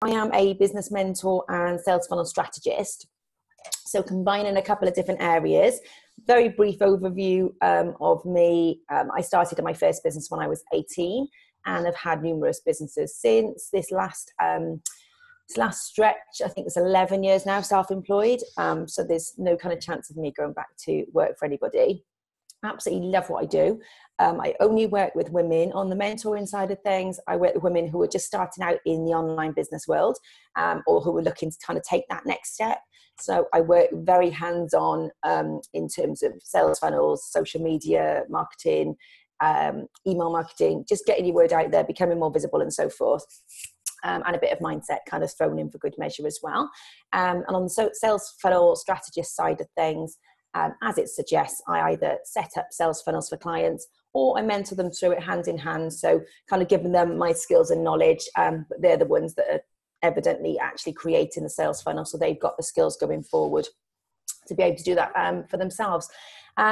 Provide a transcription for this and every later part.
I am a business mentor and sales funnel strategist. So combining a couple of different areas. Very brief overview of me. I started in my first business when I was 18 and have had numerous businesses since. This last stretch, I think it's 11 years now, self-employed. So there's no kind of chance of me going back to work for anybody. Absolutely love what I do. I only work with women on the mentoring side of things. I work with women who are just starting out in the online business world, or who are looking to kind of take that next step. So I work very hands-on in terms of sales funnels, social media, marketing, email marketing, just getting your word out there, becoming more visible and so forth. And a bit of mindset kind of thrown in for good measure as well. And on the sales funnel strategist side of things, as it suggests, I either set up sales funnels for clients or I mentor them through it hand in hand. So kind of giving them my skills and knowledge, but they're the ones that are evidently actually creating the sales funnel. So they've got the skills going forward to be able to do that for themselves.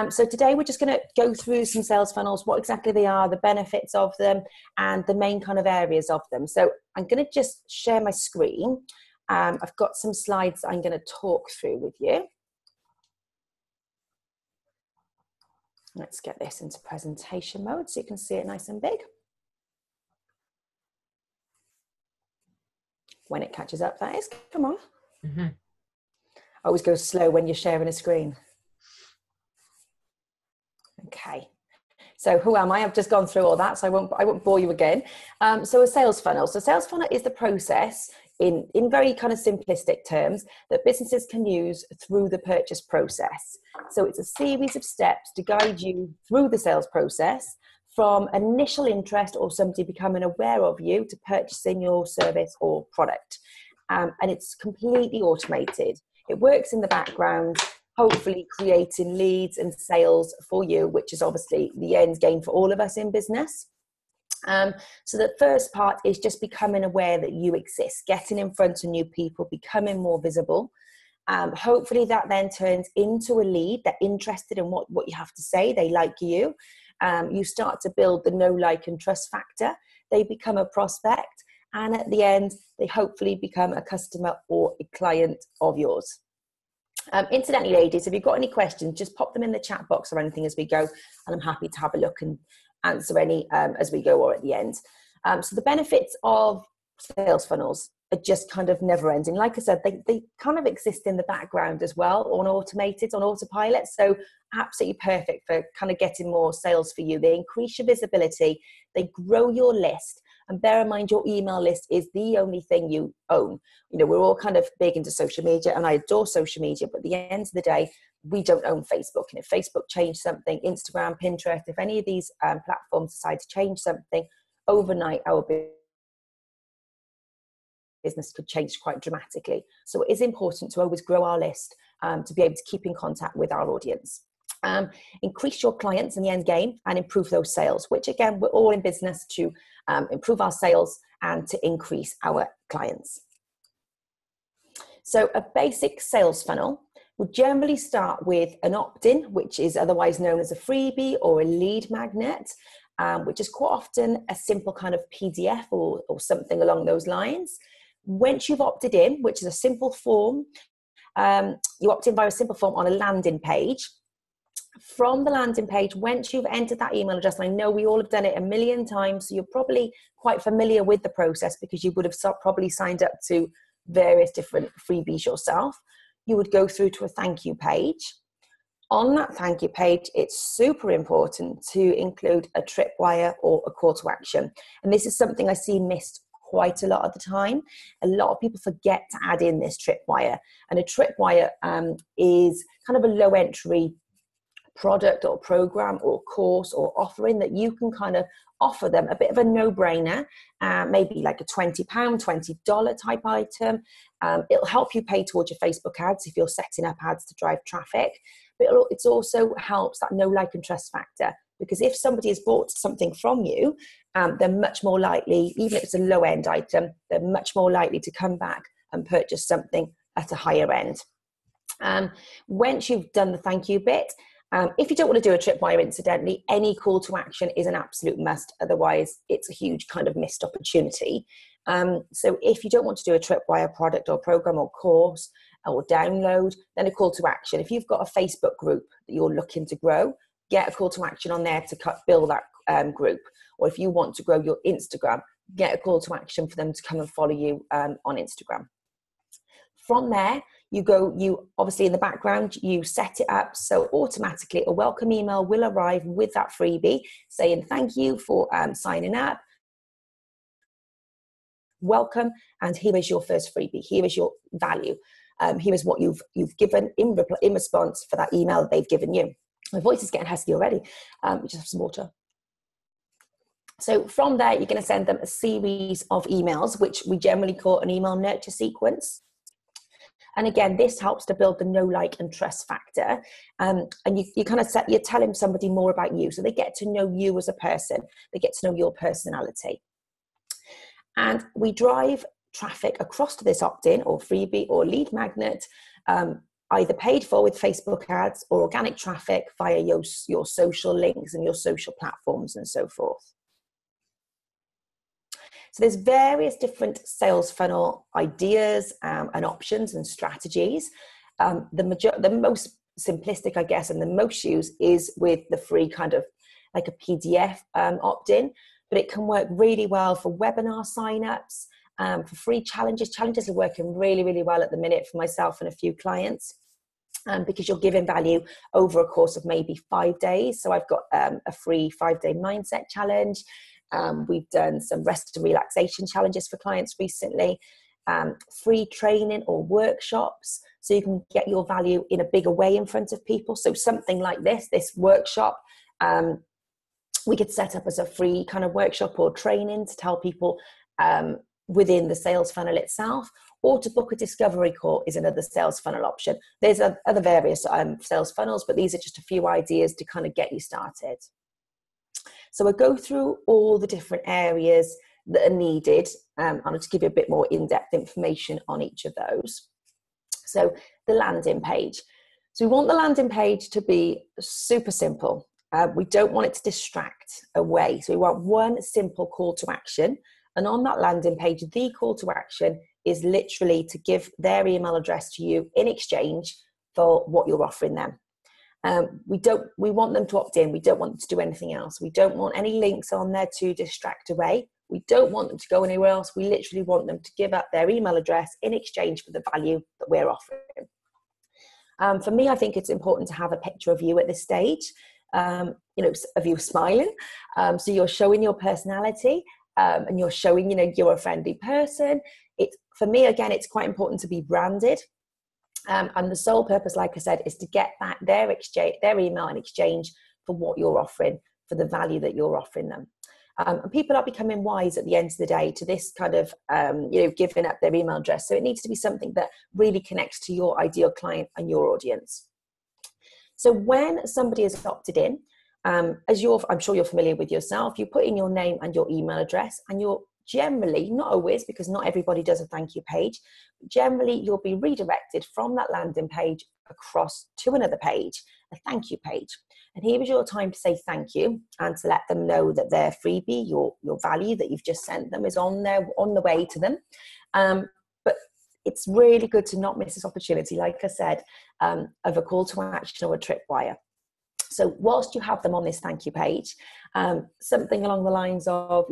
So today we're just going to go through some sales funnels, what exactly they are, the benefits of them, and the main kind of areas of them. So I'm going to just share my screen. I've got some slides I'm going to talk through with you. Let's get this into presentation mode so you can see it nice and big. When it catches up, that is. Come on. Mm-hmm. Always go slow when you're sharing a screen. Okay. So who am I? I've just gone through all that, so I won't bore you again. So a sales funnel. So sales funnel is the process in very kind of simplistic terms that businesses can use through the purchase process. So it's a series of steps to guide you through the sales process from initial interest or somebody becoming aware of you to purchasing your service or product. And it's completely automated. It works in the background, hopefully creating leads and sales for you, which is obviously the end game for all of us in business. So the first part is just becoming aware that you exist, getting in front of new people, becoming more visible. Hopefully that then turns into a lead. They're interested in what you have to say. They like you. You start to build the know, like, and trust factor. They become a prospect. And at the end, they hopefully become a customer or a client of yours. Incidentally, ladies, if you've got any questions, just pop them in the chat box or anything as we go. And I'm happy to have a look and answer any as we go or at the end. So the benefits of sales funnels are just kind of never ending. Like I said, they kind of exist in the background as well, on autopilot. So absolutely perfect for kind of getting more sales for you. They increase your visibility. They grow your list. And bear in mind, your email list is the only thing you own. You know, we're all kind of big into social media, and I adore social media, but at the end of the day, we don't own Facebook. And if Facebook changed something, Instagram, Pinterest, if any of these platforms decide to change something overnight, our business could change quite dramatically. So it is important to always grow our list to be able to keep in contact with our audience. Increase your clients in the end game and improve those sales, which again, we're all in business to improve our sales and to increase our clients. So a basic sales funnel would generally start with an opt-in, which is otherwise known as a freebie or a lead magnet, which is quite often a simple kind of PDF or something along those lines. Once you've opted in, which is a simple form, you opt in via a simple form on a landing page. From the landing page, once you've entered that email address, and I know we all have done it a million times, so you're probably quite familiar with the process because you would have probably signed up to various different freebies yourself. You would go through to a thank you page. On that thank you page, it's super important to include a tripwire or a call to action. And this is something I see missed quite a lot of the time. A lot of people forget to add in this tripwire. And a tripwire is kind of a low entry product or program or course or offering that you can kind of offer them, a bit of a no-brainer, maybe like a £20, $20 type item. It'll help you pay towards your Facebook ads if you're setting up ads to drive traffic, but it also helps that know, like, and trust factor, because if somebody has bought something from you, they're much more likely, even if it's a low-end item, they're much more likely to come back and purchase something at a higher end. Once you've done the thank you bit, if you don't want to do a tripwire, incidentally, any call to action is an absolute must. Otherwise, it's a huge kind of missed opportunity. So if you don't want to do a Tripwire product or program or course or download, then a call to action. If you've got a Facebook group that you're looking to grow, get a call to action on there to build that group. Or if you want to grow your Instagram, get a call to action for them to come and follow you on Instagram. From there, you obviously in the background, you set it up so automatically a welcome email will arrive with that freebie saying thank you for signing up. Welcome, and here is your first freebie. Here is your value. Here is what you've given in response for that email that they've given you. My voice is getting husky already. Just have some water. So from there, you're going to send them a series of emails, which we generally call an email nurture sequence. And again, this helps to build the know, like, and trust factor. And you kind of you're telling somebody more about you. So they get to know you as a person. They get to know your personality. And we drive traffic across to this opt-in or freebie or lead magnet, either paid for with Facebook ads or organic traffic via your social links and your social platforms and so forth. So there's various different sales funnel ideas and options and strategies. The most simplistic, I guess, and the most used is with the free kind of like a PDF opt-in, but it can work really well for webinar signups, for free challenges. Challenges are working really, really well at the minute for myself and a few clients. Because you're giving value over a course of maybe 5 days. So I've got a free 5-day mindset challenge. We've done some rest and relaxation challenges for clients recently, free training or workshops, so you can get your value in a bigger way in front of people. So something like this workshop, we could set up as a free kind of workshop or training to tell people within the sales funnel itself, or to book a discovery call is another sales funnel option. There's other various sales funnels, but these are just a few ideas to kind of get you started. So we'll go through all the different areas that are needed. I'll just give you a bit more in-depth information on each of those. So the landing page. So we want the landing page to be super simple. We don't want it to distract away. So we want one simple call to action. And on that landing page, the call to action is literally to give their email address to you in exchange for what you're offering them. We want them to opt in. We don't want them to do anything else. We don't want any links on there to distract away. We don't want them to go anywhere else. We literally want them to give up their email address in exchange for the value that we're offering. For me, I think it's important to have a picture of you at this stage, of you smiling. So you're showing your personality and you're showing, you're a friendly person. For me, again, it's quite important to be branded. And the sole purpose, like I said, is to get back their email in exchange for what you're offering, for the value that you're offering them. And people are becoming wise at the end of the day to this kind of, giving up their email address. So it needs to be something that really connects to your ideal client and your audience. So when somebody has opted in, I'm sure you're familiar with yourself, you put in your name and your email address, and you're generally, not always, because not everybody does a thank you page, but generally you'll be redirected from that landing page across to another page, a thank you page. And here is your time to say thank you and to let them know that their freebie, your value that you've just sent them, is on the way to them. But it's really good to not miss this opportunity, like I said, of a call to action or a tripwire. So whilst you have them on this thank you page, something along the lines of,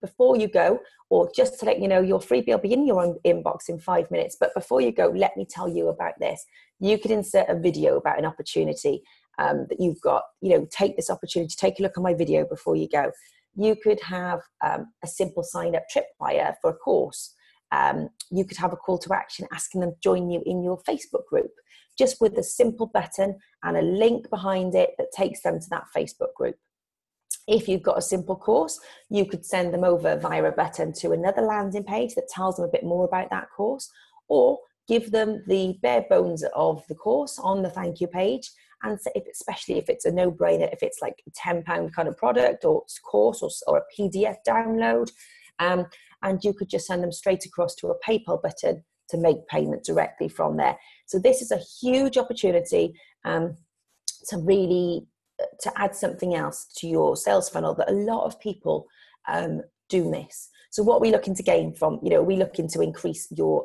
before you go, or just to let you know, your freebie will be in your own inbox in 5 minutes. But before you go, let me tell you about this. You could insert a video about an opportunity that you've got. Take this opportunity, take a look at my video before you go. You could have a simple sign up tripwire for a course. You could have a call to action asking them to join you in your Facebook group, just with a simple button and a link behind it that takes them to that Facebook group. If you've got a simple course, you could send them over via a button to another landing page that tells them a bit more about that course, or give them the bare bones of the course on the thank you page. And especially if it's a no-brainer, if it's like a £10 kind of product or course or a PDF download, and you could just send them straight across to a PayPal button to make payment directly from there. So this is a huge opportunity to add something else to your sales funnel that a lot of people do miss. So what are we looking to gain from, are we looking to increase your,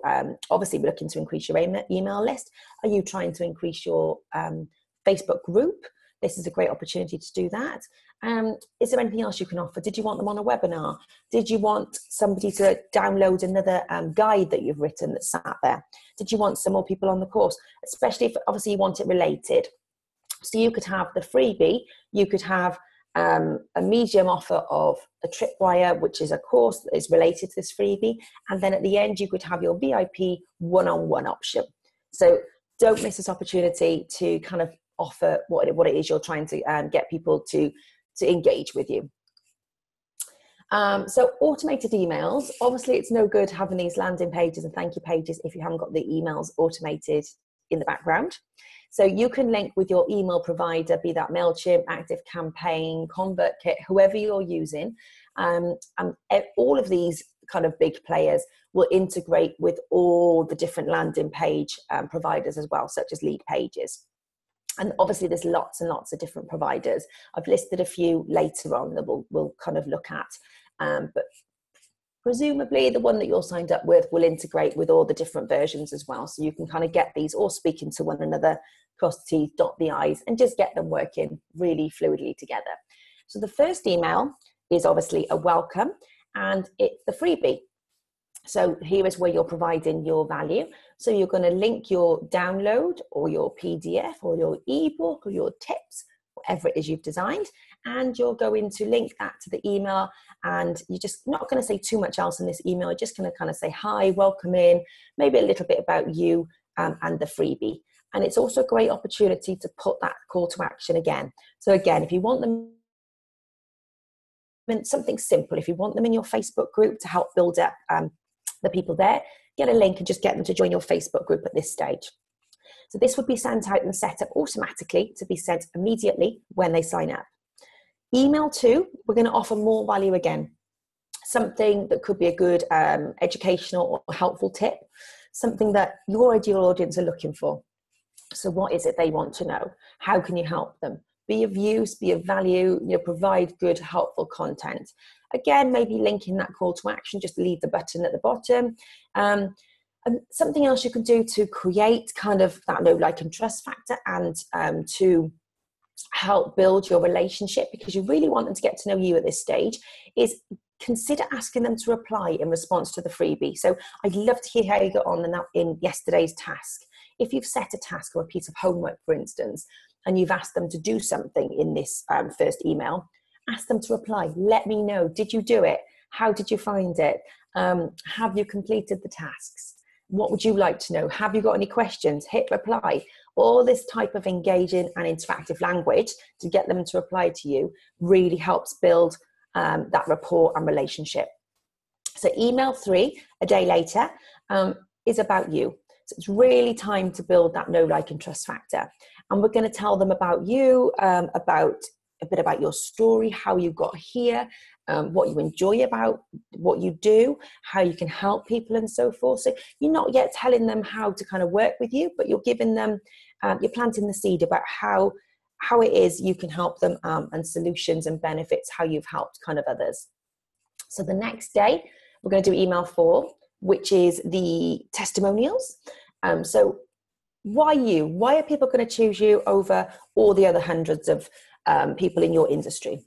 obviously we're looking to increase your email list. Are you trying to increase your Facebook group? This is a great opportunity to do that. Is there anything else you can offer? Did you want them on a webinar? Did you want somebody to download another guide that you've written that's sat there? Did you want some more people on the course? Especially if obviously you want it related. So you could have the freebie, you could have a medium offer of a tripwire, which is a course that is related to this freebie. And then at the end, you could have your VIP one-on-one option. So don't miss this opportunity to kind of offer what it is you're trying to get people to engage with you. So automated emails, obviously it's no good having these landing pages and thank you pages if you haven't got the emails automated in the background. So you can link with your email provider, be that MailChimp, ActiveCampaign, ConvertKit, whoever you're using. And all of these kind of big players will integrate with all the different landing page providers as well, such as Leadpages. And obviously there's lots and lots of different providers. I've listed a few later on that we'll kind of look at. But presumably the one that you're signed up with will integrate with all the different versions as well. So you can kind of get these all speaking to one another, cross the T's, dot the I's, and just get them working really fluidly together. So the first email is obviously a welcome and it's the freebie. So here is where you're providing your value. So you're going to link your download or your PDF or your ebook or your tips, whatever it is you've designed, and you're going to link that to the email. And you're just not going to say too much else in this email. You're just going to kind of say, hi, welcome in, maybe a little bit about you and the freebie. And it's also a great opportunity to put that call to action again. So again, if you want them, something simple, if you want them in your Facebook group to help build up the people there, get a link and just get them to join your Facebook group at this stage. So this would be sent out and set up automatically to be sent immediately when they sign up. Email 2, we're going to offer more value again. Something that could be a good educational or helpful tip, something that your ideal audience are looking for. So what is it they want to know? How can you help them? Be of use, be of value, provide good, helpful content. Again, maybe linking that call to action, just leave the button at the bottom. And something else you can do to create kind of that know, like, and trust factor and to help build your relationship, because you really want them to get to know you at this stage, is consider asking them to reply in response to the freebie. So I'd love to hear how you got on in yesterday's task. If you've set a task or a piece of homework, for instance, and you've asked them to do something in this first email, ask them to reply. Let me know. Did you do it? How did you find it? Have you completed the tasks? What would you like to know? Have you got any questions? Hit reply. All this type of engaging and interactive language to get them to reply to you really helps build that rapport and relationship. So email 3, a day later, is about you. So it's really time to build that know, like, and trust factor. And we're going to tell them about you, about a bit about your story, how you got here, what you enjoy about what you do, how you can help people and so forth. So you're not yet telling them how to kind of work with you, but you're giving them, you're planting the seed about how it is you can help them and solutions and benefits, how you've helped kind of others. So the next day, we're going to do email 4, which is the testimonials. So why you? Why are people going to choose you over all the other hundreds of people in your industry?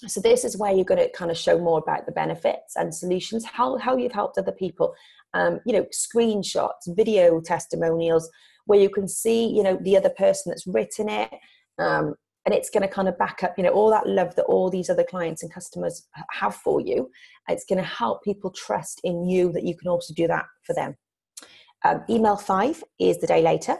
So this is where you're going to kind of show more about the benefits and solutions, how you've helped other people, screenshots, video testimonials, where you can see, the other person that's written it. And it's going to kind of back up, all that love that all these other clients and customers have for you. It's going to help people trust in you that you can also do that for them. Email 5 is the day later.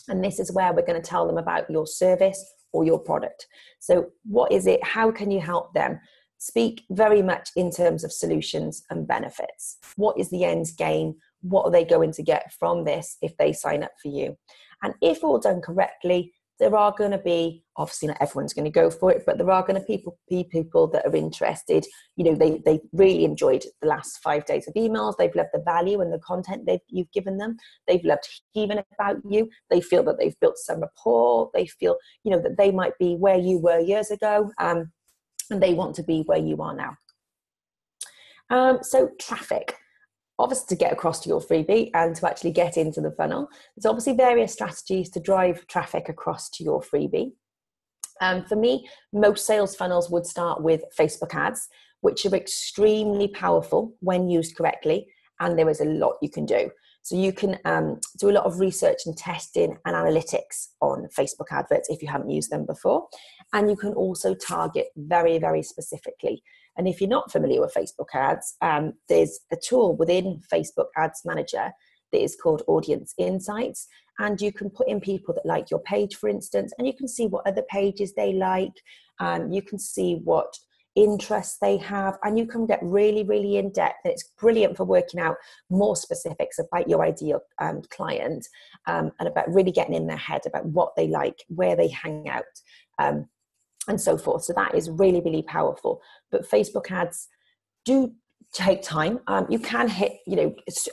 And this is where we're going to tell them about your service or your product. So what is it? How can you help them? Speak very much in terms of solutions and benefits. What is the end game? What are they going to get from this if they sign up for you? And if all done correctly, there are going to be, obviously not everyone's going to go for it, but there are going to be people that are interested. They really enjoyed the last 5 days of emails. They've loved the value and the content you've given them. They've loved hearing about you. They feel that they've built some rapport. They feel, that they might be where you were years ago, and they want to be where you are now. So traffic. Obviously, to get across to your freebie and to actually get into the funnel, there's obviously various strategies to drive traffic across to your freebie. For me, most sales funnels would start with Facebook ads, which are extremely powerful when used correctly, and there is a lot you can do. So you can do a lot of research and testing and analytics on Facebook adverts if you haven't used them before. And you can also target very, very specifically. And if you're not familiar with Facebook ads, there's a tool within Facebook Ads Manager that is called Audience Insights. And you can put in people that like your page, for instance, and you can see what other pages they like. You can see what interests they have, and you can get really, really in depth. And it's brilliant for working out more specifics about your ideal client, and about really getting in their head about what they like, where they hang out, and so forth. So that is really, really powerful. But Facebook ads do take time. You can hit,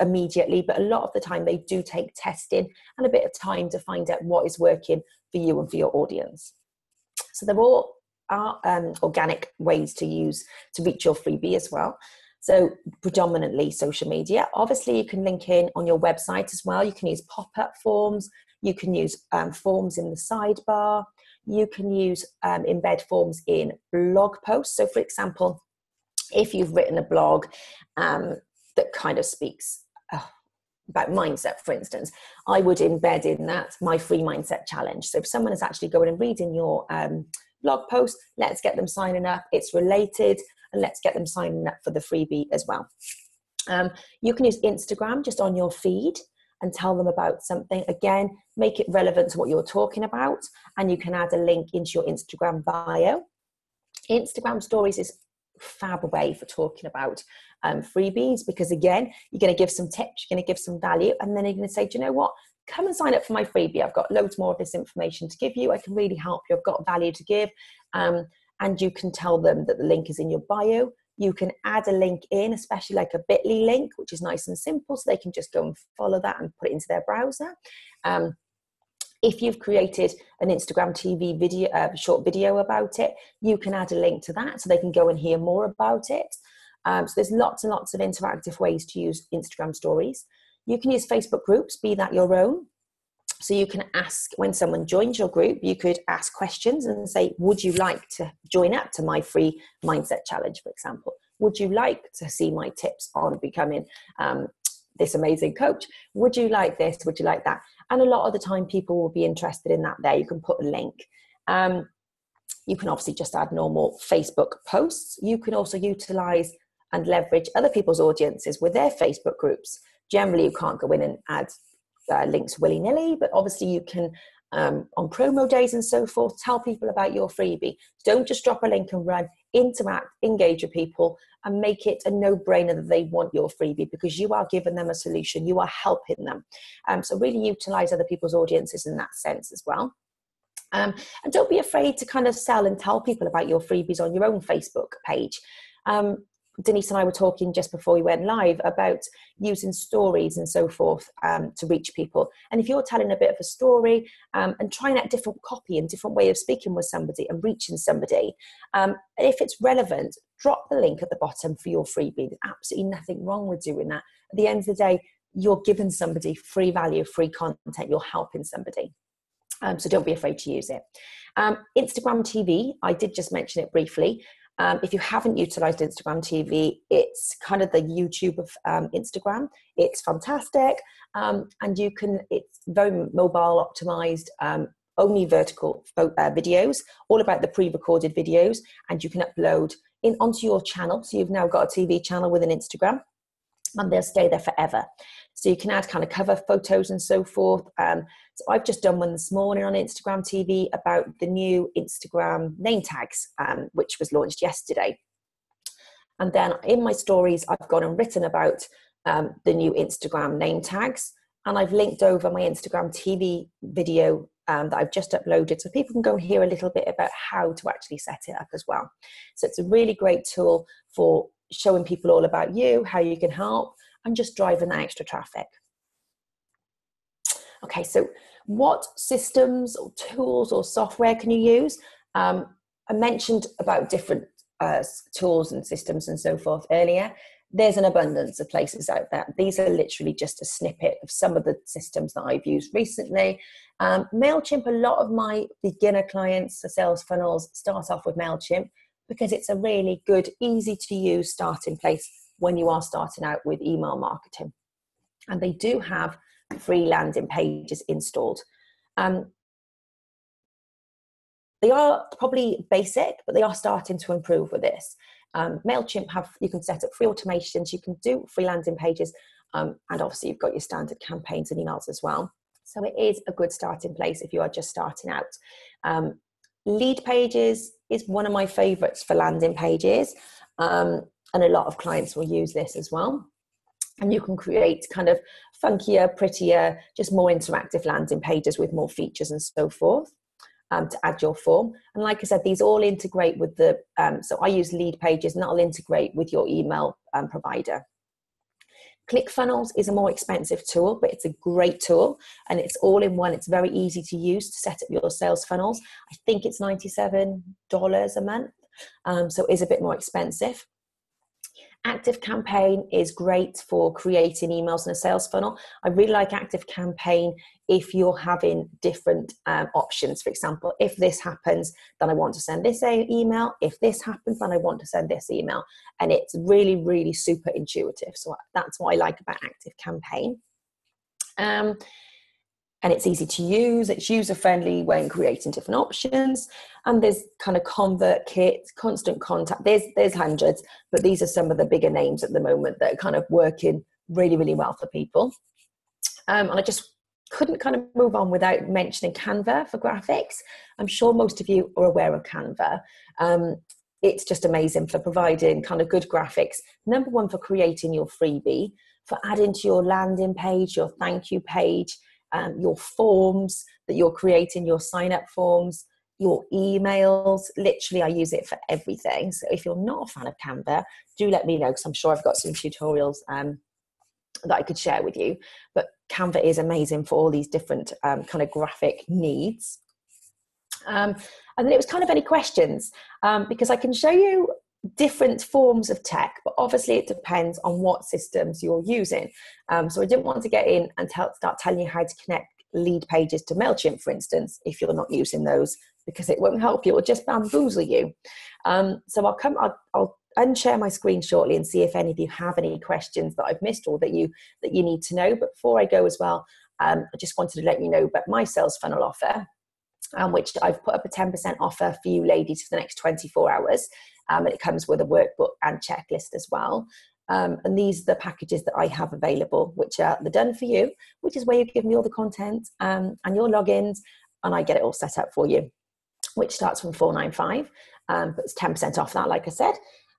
immediately, but a lot of the time they do take testing and a bit of time to find out what is working for you and for your audience. So they're all organic ways to use to reach your freebie as well. So predominantly social media. Obviously, you can link in on your website as well. You can use pop-up forms. You can use forms in the sidebar. You can use embed forms in blog posts. So for example, if you've written a blog that kind of speaks about mindset, for instance, I would embed in that my free mindset challenge. So if someone is actually going and reading your blog post, let's get them signing up. It's related, and let's get them signing up for the freebie as well. You can use Instagram just on your feed and tell them about something. Again, make it relevant to what you're talking about, and you can add a link into your Instagram bio. Instagram stories is a fab way for talking about freebies, because again, you're going to give some tips, you're going to give some value, and then you're going to say, do you know what? Come and sign up for my freebie. I've got loads more of this information to give you. I can really help you. I've got value to give. And you can tell them that the link is in your bio. You can add a link in, especially like a bit.ly link, which is nice and simple, so they can just go and follow that and put it into their browser. If you've created an Instagram TV video, short video about it, you can add a link to that so they can go and hear more about it. So there's lots and lots of interactive ways to use Instagram stories. You can use Facebook groups, be that your own. So you can ask, when someone joins your group, you could ask questions and say, would you like to join up to my free mindset challenge, for example? Would you like to see my tips on becoming this amazing coach? Would you like this? Would you like that? And a lot of the time people will be interested in that there. You can put a link. You can obviously just add normal Facebook posts. You can also utilize and leverage other people's audiences with their Facebook groups. Generally, you can't go in and add links willy-nilly, but obviously you can, on promo days and so forth, tell people about your freebie. Don't just drop a link and run. Interact, engage with people, and make it a no-brainer that they want your freebie, because you are giving them a solution. You are helping them. So really utilize other people's audiences in that sense as well. And don't be afraid to kind of sell and tell people about your freebies on your own Facebook page. Denise and I were talking just before we went live about using stories and so forth to reach people. And if you're telling a bit of a story and trying out different copy and different way of speaking with somebody and reaching somebody, if it's relevant, drop the link at the bottom for your freebie. There's absolutely nothing wrong with doing that. At the end of the day, you're giving somebody free value, free content. You're helping somebody. So don't be afraid to use it. Instagram TV, I did just mention it briefly. If you haven't utilized Instagram TV, it's kind of the YouTube of Instagram. It's fantastic. And it's very mobile optimized, only vertical videos, all about the pre-recorded videos. And you can upload onto your channel. So you've now got a TV channel with an Instagram, and they'll stay there forever. So you can add kind of cover photos and so forth. So I've just done one this morning on Instagram TV about the new Instagram name tags, which was launched yesterday. And then in my stories, I've gone and written about the new Instagram name tags. And I've linked over my Instagram TV video that I've just uploaded, so people can go and hear a little bit about how to actually set it up as well. So it's a really great tool for showing people all about you, how you can help, and just driving that extra traffic. Okay, so what systems or tools or software can you use? I mentioned about different tools and systems and so forth earlier. there's an abundance of places out there. These are literally just a snippet of some of the systems that I've used recently. MailChimp, a lot of my beginner clients for sales funnels start off with MailChimp because it's a really good, easy to use starting place when you are starting out with email marketing. And they do have free landing pages installed. They are probably basic, but they are starting to improve with this. MailChimp you can set up free automations, you can do free landing pages, and obviously you've got your standard campaigns and emails as well. So it is a good starting place if you are just starting out. Lead pages is one of my favorites for landing pages, and a lot of clients will use this as well. And you can create kind of funkier, prettier, just more interactive landing pages with more features and so forth. To add your form. And like I said, these all integrate with the, so I use lead pages and that'll integrate with your email provider. ClickFunnels is a more expensive tool, but it's a great tool and it's all in one. It's very easy to use to set up your sales funnels. I think it's $97 a month, so it is a bit more expensive. ActiveCampaign is great for creating emails in a sales funnel. I really like ActiveCampaign if you're having different options. For example, if this happens, then I want to send this email. If this happens, then I want to send this email. And it's really, really super intuitive. So that's what I like about ActiveCampaign. And it's easy to use. It's user-friendly when creating different options. And there's kind of ConvertKit, Constant Contact. There's hundreds, but these are some of the bigger names at the moment that are kind of working really, really well for people. And I just couldn't kind of move on without mentioning Canva for graphics. I'm sure most of you are aware of Canva. It's just amazing for providing kind of good graphics. Number one, for creating your freebie, for adding to your landing page, your thank you page, your forms that you're creating, your sign-up forms, your emails. Literally, I use it for everything. So if you're not a fan of Canva, do let me know because I'm sure I've got some tutorials that I could share with you. But Canva is amazing for all these different kind of graphic needs. And then it was kind of any questions because I can show you different forms of tech, but obviously it depends on what systems you're using. So I didn't want to get in and start telling you how to connect lead pages to MailChimp, for instance, if you're not using those, because it won't help you, it'll just bamboozle you. So I'll unshare my screen shortly and see if any of you have any questions that I've missed or that you need to know. But before I go as well, I just wanted to let you know about my sales funnel offer, which I've put up a 10% offer for you ladies for the next 24 hours. And it comes with a workbook and checklist as well. And these are the packages that I have available, which are the Done For You, which is where you give me all the content and your logins, and I get it all set up for you, which starts from $495, but it's 10% off that, like I said.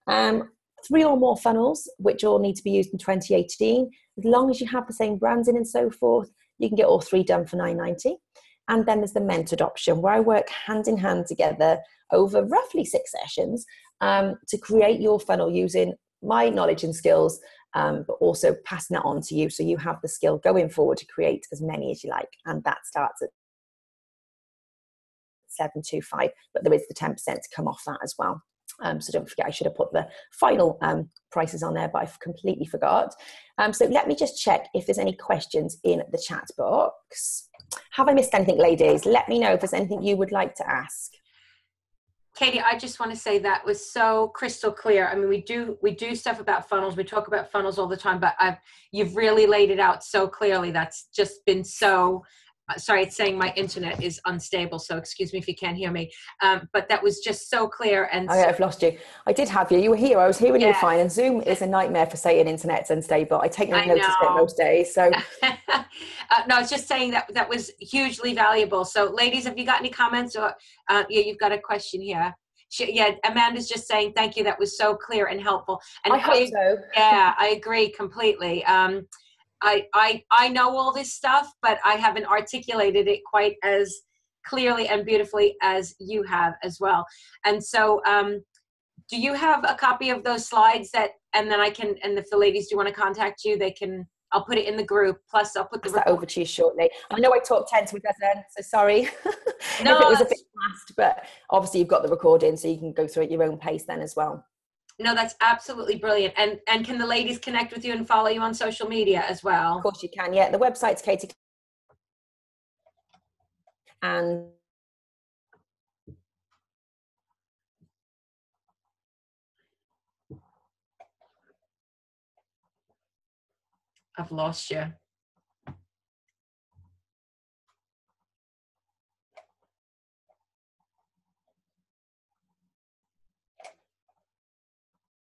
3 or more funnels, which all need to be used in 2018. As long as you have the same branding and so forth, you can get all 3 done for $990. And then there's the mentored option, where I work hand in hand together over roughly 6 sessions to create your funnel using my knowledge and skills, but also passing that on to you so you have the skill going forward to create as many as you like. And that starts at $725, but there is the 10% to come off that as well. So don't forget, I should have put the final prices on there, but I've completely forgot. So let me just check if there's any questions in the chat box. Have I missed anything, ladies? Let me know if there's anything you would like to ask. Katie, I just want to say that was so crystal clear. I mean, we do stuff about funnels. We talk about funnels all the time, but you've really laid it out so clearly. That's just been so, sorry, it's saying my internet is unstable, so excuse me if you can't hear me. But that was just so clear. And I've lost you. I did have you. You were here. I was hearing you fine. And Zoom is a nightmare for saying internet's unstable. I take no notice of it most days. So no, I was just saying that was hugely valuable. So ladies, have you got any comments or yeah, you've got a question here. Yeah, Amanda's just saying, thank you. That was so clear and helpful. And I hope so. Yeah, I agree completely. I know all this stuff, but I haven't articulated it quite as clearly and beautifully as you have as well. And so do you have a copy of those slides and then I can, and if the ladies do want to contact you, I'll put it in the group. Plus I'll put that over to you shortly. I know I talked 10 to a dozen, so sorry no, if it was a bit fast, but obviously you've got the recording so you can go through at your own pace then as well. No, that's absolutely brilliant. And can the ladies connect with you and follow you on social media as well? Of course you can. Yeah, the website's Katie, and I've lost you.